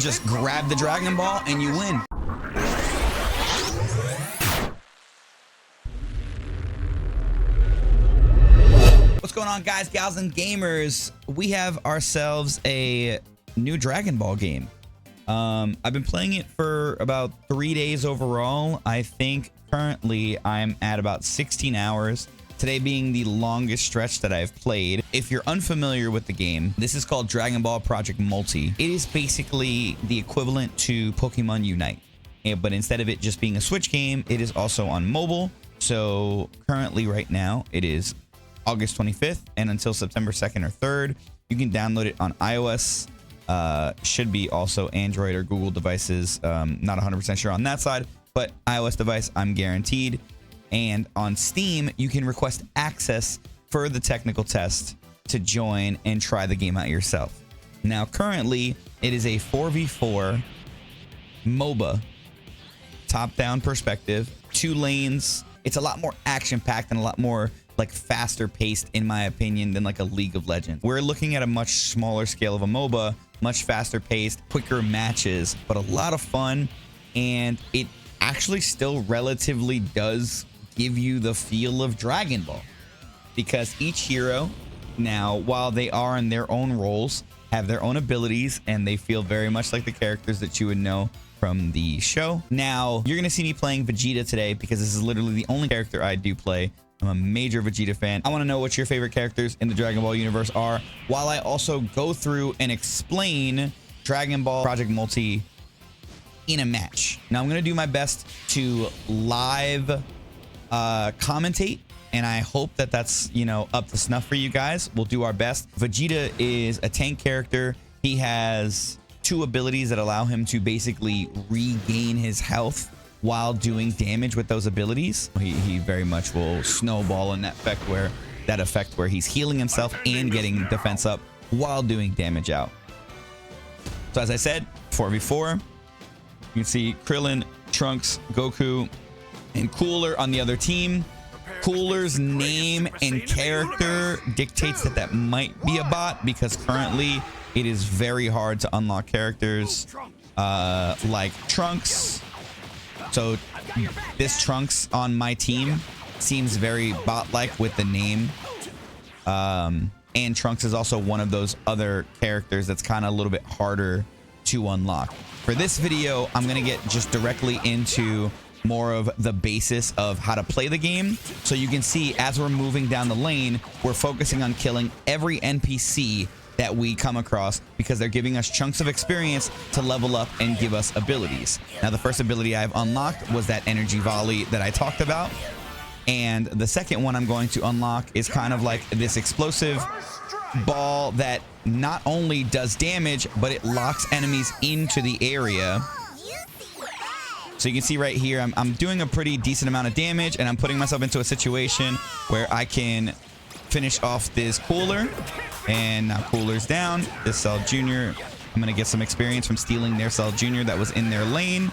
Just grab the Dragon Ball and you win. What's going on, guys, gals, and gamers? We have ourselves a new Dragon Ball game. I've been playing it for about 3 days overall. I think currently I'm at about 16 hours. Today being the longest stretch that I've played. If you're unfamiliar with the game, this is called Dragon Ball Project Multi. It is basically the equivalent to Pokemon Unite. But instead of it just being a Switch game, it is also on mobile. So currently right now it is August 25th, and until September 2nd or 3rd, you can download it on iOS. Should be also Android or Google devices. Not 100% sure on that side, but iOS device, I'm guaranteed. And on Steam, you can request access for the technical test to join and try the game out yourself. Now, currently, it is a 4v4 MOBA, top-down perspective, 2 lanes. It's a lot more action-packed and a lot more like faster paced, in my opinion, than like a League of Legends. We're looking at a much smaller scale of a MOBA, much faster paced, quicker matches, but a lot of fun. And it actually still relatively does give you the feel of Dragon Ball, because each hero now, while they are in their own roles, have their own abilities, and they feel very much like the characters that you would know from the show. Now, you're gonna see me playing Vegeta today because this is literally the only character I do play. I'm a major Vegeta fan. I want to know what your favorite characters in the Dragon Ball universe are, while I also go through and explain Dragon Ball Project Multi in a match. Now, I'm going to do my best to live commentate, and I hope that that's, you know, up to snuff for you guys. We'll do our best. Vegeta is a tank character. He has 2 abilities that allow him to basically regain his health while doing damage with those abilities. He very much will snowball in that effect where he's healing himself and getting defense up while doing damage out. So as I said, 4v4. You can see Krillin, Trunks, Goku, and Cooler on the other team. Cooler's name and character dictates that that might be a bot, because currently it is very hard to unlock characters like Trunks. So this Trunks on my team seems very bot-like with the name. And Trunks is also one of those other characters that's kind of a little bit harder to unlock. For this video, I'm going to get just directly into more of the basis of how to play the game. So you can see as we're moving down the lane, we're focusing on killing every NPC that we come across, because they're giving us chunks of experience to level up and give us abilities. Now, the first ability I've unlocked was that energy volley that I talked about. And the second one I'm going to unlock is kind of like this explosive ball that not only does damage, but it locks enemies into the area. So you can see right here, I'm doing a pretty decent amount of damage, and I'm putting myself into a situation where I can finish off this Cooler. And now Cooler's down. This Cell Jr., I'm going to get some experience from stealing their Cell Jr. that was in their lane.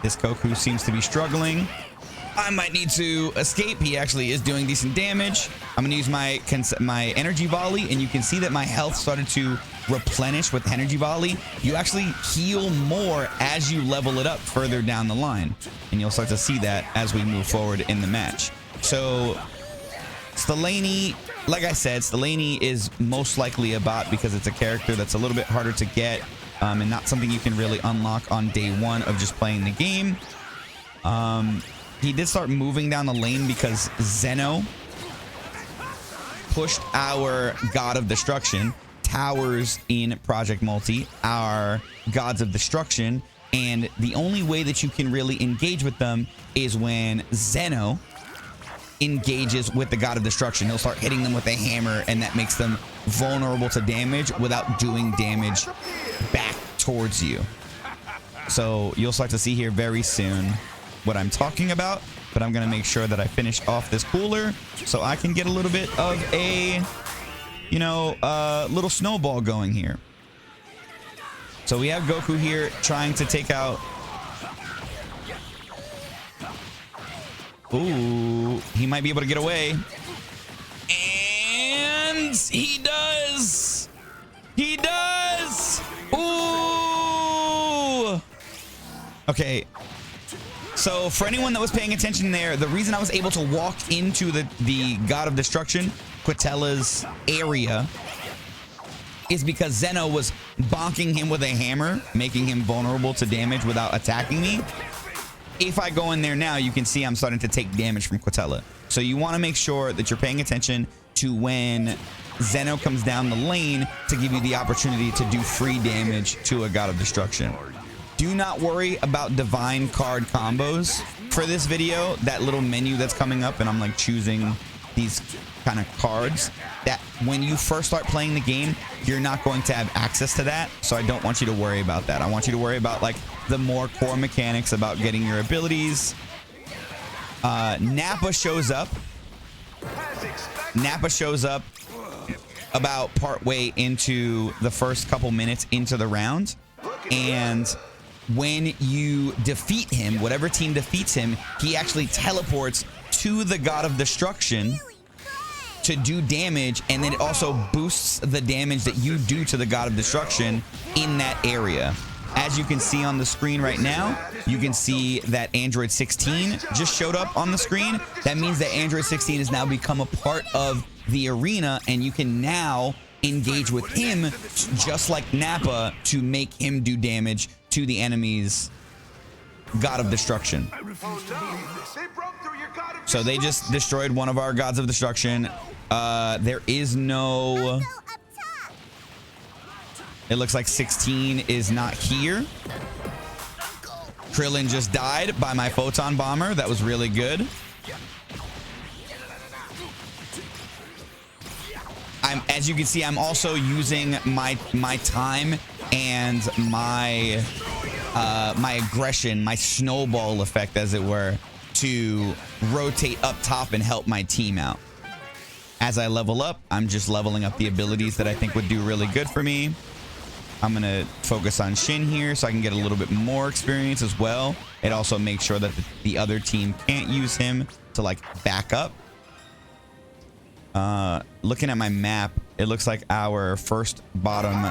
This Goku seems to be struggling. I might need to escape. He actually is doing decent damage. I'm going to use my energy volley, and you can see that my health started to replenish with energy volley. You actually heal more as you level it up further down the line, and you'll start to see that as we move forward in the match. So Stellani, like I said, Stellani is most likely a bot, because it's a character that's a little bit harder to get, and not something you can really unlock on day 1 of just playing the game. He did start moving down the lane because Zeno pushed our God of Destruction. Towers in Project Multi are gods of destruction, and the only way that you can really engage with them is when Zeno engages with the God of Destruction. He'll start hitting them with a hammer, and that makes them vulnerable to damage without doing damage back towards you. So you'll start to see here very soon what I'm talking about, but I'm going to make sure that I finish off this Cooler so I can get a little bit of a, you know, little snowball going here. So we have Goku here trying to take out... Ooh, he might be able to get away. And he does! He does! Ooh! Okay. So for anyone that was paying attention there, the reason I was able to walk into the God of Destruction, Quitella's area, is because Zeno was bonking him with a hammer, making him vulnerable to damage without attacking me. If I go in there now, you can see I'm starting to take damage from Quitella. So you want to make sure that you're paying attention to when Zeno comes down the lane to give you the opportunity to do free damage to a God of Destruction. Do not worry about divine card combos for this video. That little menu that's coming up, and I'm like choosing these kind of cards, that when you first start playing the game, you're not going to have access to that. So I don't want you to worry about that. I want you to worry about like the more core mechanics about getting your abilities. Nappa shows up. Nappa shows up about partway into the first couple minutes into the round. And when you defeat him, whatever team defeats him, he actually teleports to the God of Destruction to do damage, and then it also boosts the damage that you do to the God of Destruction in that area. As you can see on the screen right now, you can see that Android 16 just showed up on the screen. That means that Android 16 has now become a part of the arena, and you can now engage with him just like Nappa to make him do damage to the enemy's God of Destruction. So they just destroyed one of our Gods of Destruction. There is no... It looks like 16 is not here. Krillin just died by my photon bomber. That was really good. As you can see, I'm also using my time and my my aggression, my snowball effect, as it were, to rotate up top and help my team out. As I level up, I'm just leveling up the abilities that I think would do really good for me. I'm going to focus on Shin here so I can get a little bit more experience as well. It also makes sure that the other team can't use him to like back up. Looking at my map, it looks like our first bottom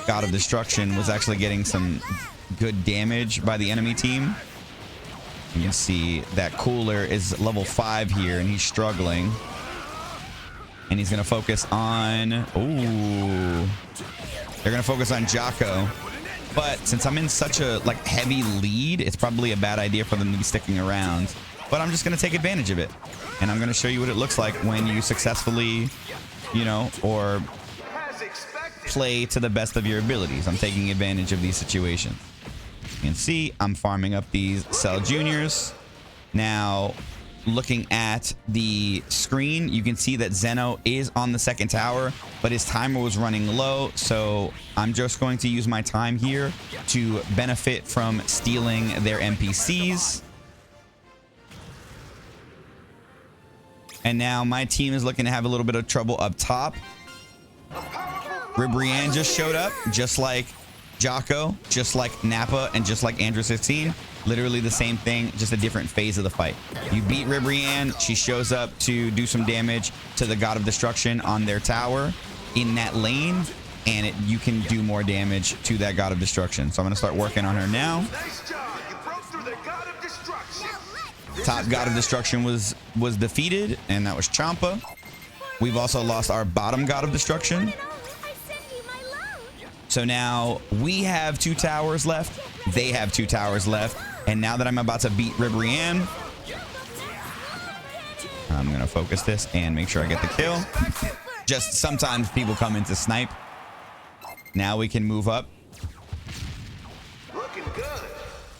God of Destruction was actually getting some good damage by the enemy team. You can see that Cooler is level 5 here, and he's struggling. And he's going to focus on... Ooh. They're going to focus on Jocko. But since I'm in such a like heavy lead, it's probably a bad idea for them to be sticking around. But I'm just going to take advantage of it. And I'm going to show you what it looks like when you successfully, you know, or play to the best of your abilities. I'm taking advantage of these situations. You can see I'm farming up these Cell Juniors. Now, looking at the screen, you can see that Zeno is on the second tower, but his timer was running low. So I'm just going to use my time here to benefit from stealing their NPCs. And now my team is looking to have a little bit of trouble up top. Ribrianne just showed up, just like Jocko, just like Nappa, and just like Android 16. Literally the same thing, just a different phase of the fight. You beat Ribrianne, she shows up to do some damage to the God of Destruction on their tower in that lane, and you can do more damage to that God of Destruction. So I'm going to start working on her now. Top God of Destruction was defeated, and that was Champa. We've also lost our bottom God of Destruction. So now we have 2 towers left. They have 2 towers left. And now that I'm about to beat Ribrianne, I'm going to focus this and make sure I get the kill. Just sometimes people come in to snipe. Now we can move up.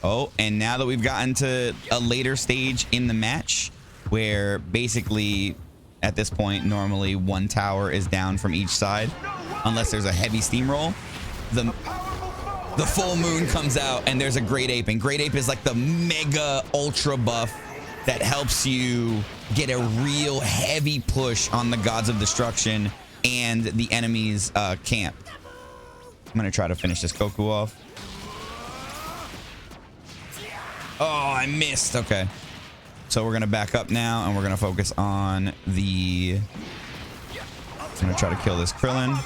Oh, and now that we've gotten to a later stage in the match where basically at this point, normally 1 tower is down from each side unless there's a heavy steamroll. The full moon comes out and there's a Great Ape, and Great Ape is like the mega ultra buff that helps you get a real heavy push on the Gods of Destruction and the enemy's camp. I'm gonna try to finish this Goku off. Oh, I missed. Okay. So we're gonna back up now and we're gonna focus on the... I'm gonna try to kill this Krillin.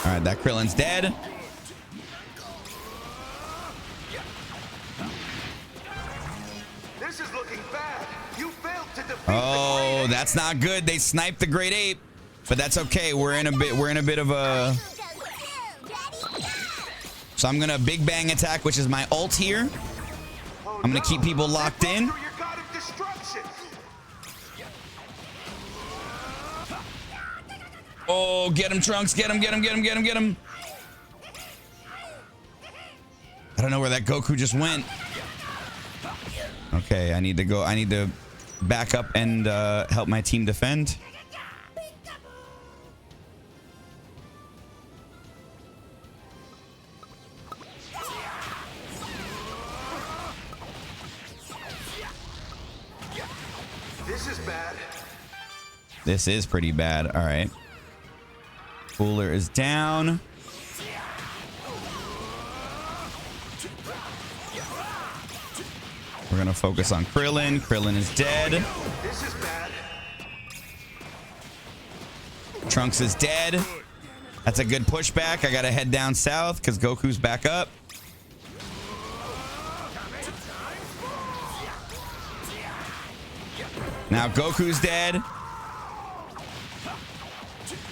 All right, that Krillin's dead. This is looking bad. You failed to defeat Oh, that's not good. They sniped the Great Ape, but that's okay. We're in a bit of a. So I'm gonna Big Bang attack, which is my ult here. I'm gonna keep people locked in. Oh, get him, Trunks. Get him, get him, get him, get him, get him. I don't know where that Goku just went. Okay, I need to go. I need to back up and help my team defend. This is bad. This is pretty bad. All right. Cooler is down. We're going to focus on Krillin. Krillin is dead. This is bad. Trunks is dead. That's a good pushback. I got to head down south because Goku's back up. Now Goku's dead.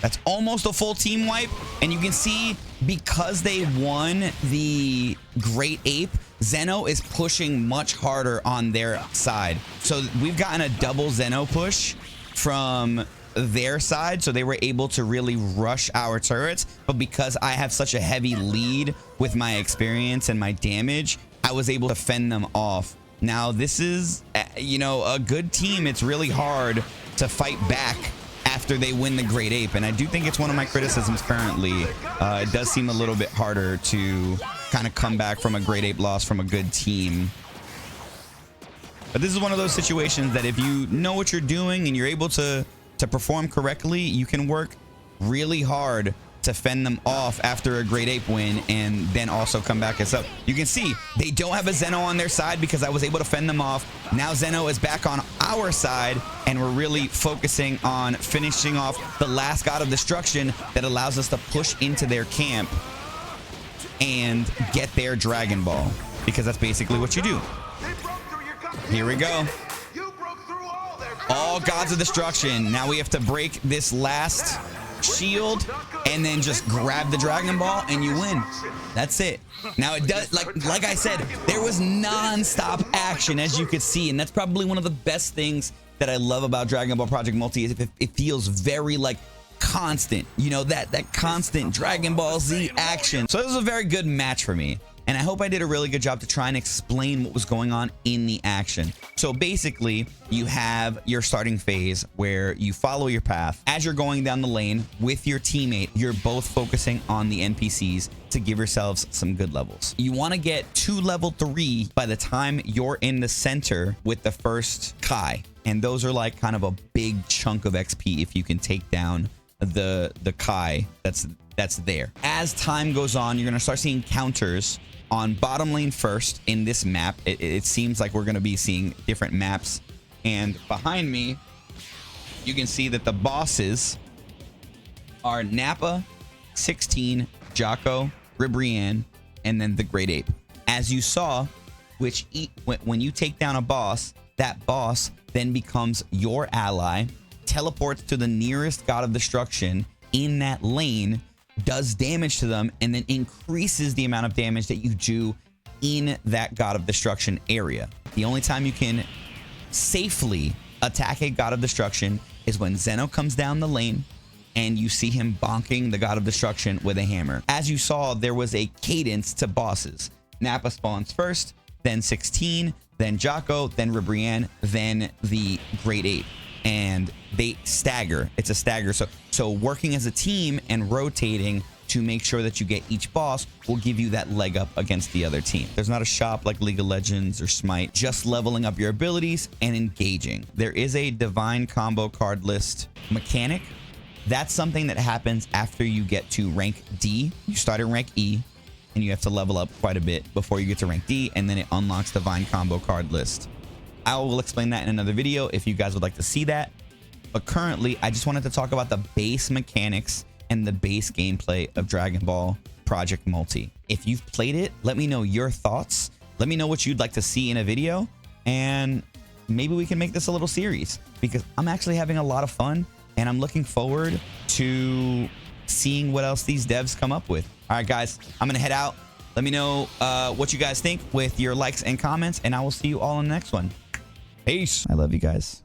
That's almost a full team wipe. And you can see because they won the Great Ape, Zeno is pushing much harder on their side. So we've gotten a double Zeno push from their side. So they were able to really rush our turrets. But because I have such a heavy lead with my experience and my damage, I was able to fend them off. Now this is, you know, a good team. It's really hard to fight back after they win the Great Ape, and I do think it's one of my criticisms currently. It does seem a little bit harder to kind of come back from a Great Ape loss from a good team. But this is one of those situations that if you know what you're doing and you're able to perform correctly, you can work really hard to fend them off after a Great Ape win and then also come back as up. You can see they don't have a Zeno on their side because I was able to fend them off. Now Zeno is back on our side and we're really focusing on finishing off the last God of Destruction that allows us to push into their camp and get their Dragon Ball, because that's basically what you do. Here we go. All Gods of Destruction. Now we have to break this last shield and then just grab the Dragon Ball and you win. That's it. Now it does, like I said, there was non-stop action, as you could see, and that's probably one of the best things that I love about Dragon Ball Project Multi is it feels very like constant, you know, that constant Dragon Ball Z action. So this was a very good match for me. And I hope I did a really good job to try and explain what was going on in the action. So basically, you have your starting phase where you follow your path. As you're going down the lane with your teammate, you're both focusing on the NPCs to give yourselves some good levels. You want to get to level 3 by the time you're in the center with the first Kai. And those are like kind of a big chunk of XP if you can take down the Kai that's there. As time goes on, you're going to start seeing counters on bottom lane first in this map. It seems like we're going to be seeing different maps. And behind me, you can see that the bosses are Nappa, 16, Jocko, Ribrianne, and then the Great Ape. As you saw, when you take down a boss, that boss then becomes your ally, teleports to the nearest God of Destruction in that lane, does damage to them, and then increases the amount of damage that you do in that God of Destruction area. The only time you can safely attack a God of Destruction is when Zeno comes down the lane and you see him bonking the God of Destruction with a hammer. As you saw, there was a cadence to bosses. Nappa spawns first, then 16, then Jocko, then Ribrianne, then the Great Ape. And they stagger. It's a stagger. So working as a team and rotating to make sure that you get each boss will give you that leg up against the other team. There's not a shop like League of Legends or Smite, just leveling up your abilities and engaging. There is a divine combo card list mechanic. That's something that happens after you get to rank D. You start at rank E and you have to level up quite a bit before you get to rank D, and then it unlocks divine combo card list. I will explain that in another video if you guys would like to see that. But currently, I just wanted to talk about the base mechanics and the base gameplay of Dragon Ball Project Multi. If you've played it, let me know your thoughts. Let me know what you'd like to see in a video, and maybe we can make this a little series, because I'm actually having a lot of fun and I'm looking forward to seeing what else these devs come up with. All right, guys, I'm going to head out. Let me know what you guys think with your likes and comments, and I will see you all in the next one. Peace. I love you guys.